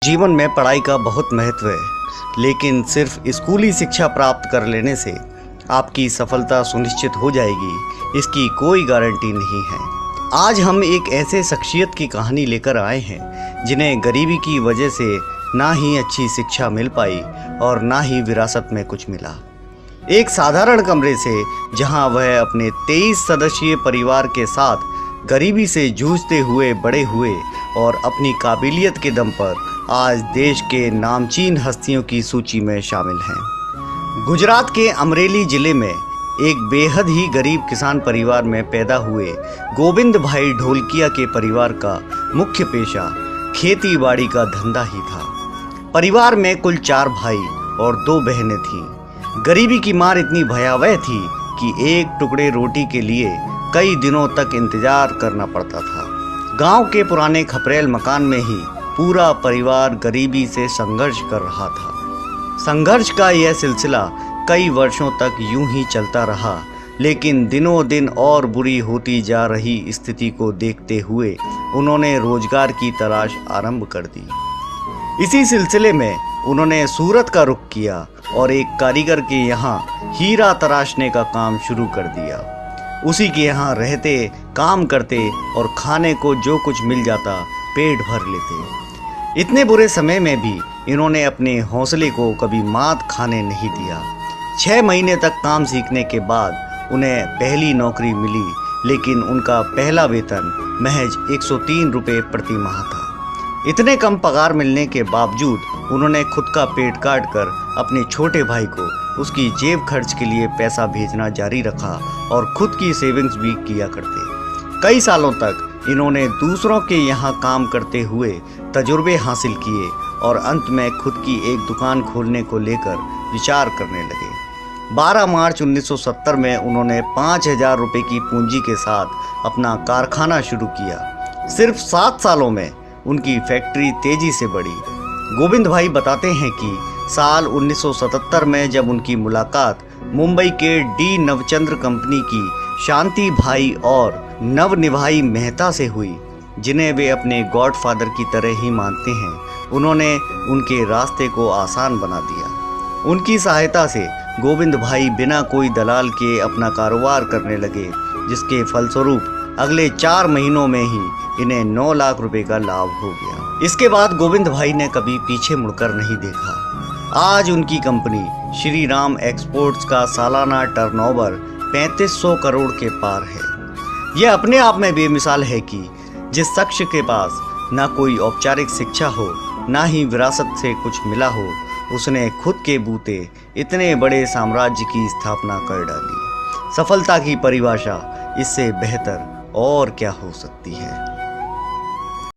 जीवन में पढ़ाई का बहुत महत्व है, लेकिन सिर्फ स्कूली शिक्षा प्राप्त कर लेने से आपकी सफलता सुनिश्चित हो जाएगी, इसकी कोई गारंटी नहीं है। आज हम एक ऐसे शख्सियत की कहानी लेकर आए हैं जिन्हें गरीबी की वजह से ना ही अच्छी शिक्षा मिल पाई और ना ही विरासत में कुछ मिला। एक साधारण कमरे से जहां वह अपने 23 सदस्यीय परिवार के साथ गरीबी से जूझते हुए बड़े हुए और अपनी काबिलियत के दम पर आज देश के नामचीन हस्तियों की सूची में शामिल हैं। गुजरात के अमरेली जिले में एक बेहद ही गरीब किसान परिवार में पैदा हुए गोविंद भाई ढोलकिया के परिवार का मुख्य पेशा खेती बाड़ी का धंधा ही था। परिवार में कुल 4 भाई और 2 बहनें थीं। गरीबी की मार इतनी भयावह थी कि एक टुकड़े रोटी के लिए कई दिनों तक इंतजार करना पड़ता था। गांव के पुराने खपरेल मकान में ही पूरा परिवार गरीबी से संघर्ष कर रहा था। संघर्ष का यह सिलसिला कई वर्षों तक यूं ही चलता रहा, लेकिन दिनों दिन और बुरी होती जा रही स्थिति को देखते हुए उन्होंने रोजगार की तलाश आरंभ कर दी। इसी सिलसिले में उन्होंने सूरत का रुख किया और एक कारीगर के यहाँ हीरा तराशने का काम शुरू कर दिया। उसी के यहाँ रहते, काम करते और खाने को जो कुछ मिल जाता पेट भर लेते। इतने बुरे समय में भी इन्होंने अपने हौसले को कभी मात खाने नहीं दिया। 6 महीने तक काम सीखने के बाद उन्हें पहली नौकरी मिली, लेकिन उनका पहला वेतन महज 103 रुपये प्रति माह था। इतने कम पगार मिलने के बावजूद उन्होंने खुद का पेट काट कर अपने छोटे भाई को उसकी जेब खर्च के लिए पैसा भेजना जारी रखा और खुद की सेविंग्स भी किया करते। कई सालों तक इन्होंने दूसरों के यहाँ काम करते हुए तजुर्बे हासिल किए और अंत में खुद की एक दुकान खोलने को लेकर विचार करने लगे। 12 मार्च 1970 में उन्होंने 5000 रुपये की पूंजी के साथ अपना कारखाना शुरू किया। सिर्फ 7 सालों में उनकी फैक्ट्री तेजी से बढ़ी। गोविंद भाई बताते हैं कि साल 1977 में जब उनकी मुलाकात मुंबई के डी नवचंद्र कंपनी की शांति भाई और नवनिभाई मेहता से हुई, जिन्हें वे अपने गॉडफादर की तरह ही मानते हैं, उन्होंने उनके रास्ते को आसान बना दिया। उनकी सहायता से गोविंद भाई बिना कोई दलाल के अपना कारोबार करने लगे, जिसके फलस्वरूप अगले 4 महीनों में ही इन्हें 9 लाख रुपए का लाभ हो गया। इसके बाद गोविंद भाई ने कभी पीछे मुड़कर नहीं देखा। आज उनकी कंपनी श्री राम एक्सपोर्ट्स का सालाना टर्नओवर 3500 करोड़ के पार है। यह अपने आप में बेमिसाल है कि जिस शख्स के पास ना कोई औपचारिक शिक्षा हो, ना ही विरासत से कुछ मिला हो, उसने खुद के बूते इतने बड़े साम्राज्य की स्थापना कर डाली। सफलता की परिभाषा इससे बेहतर और क्या हो सकती है।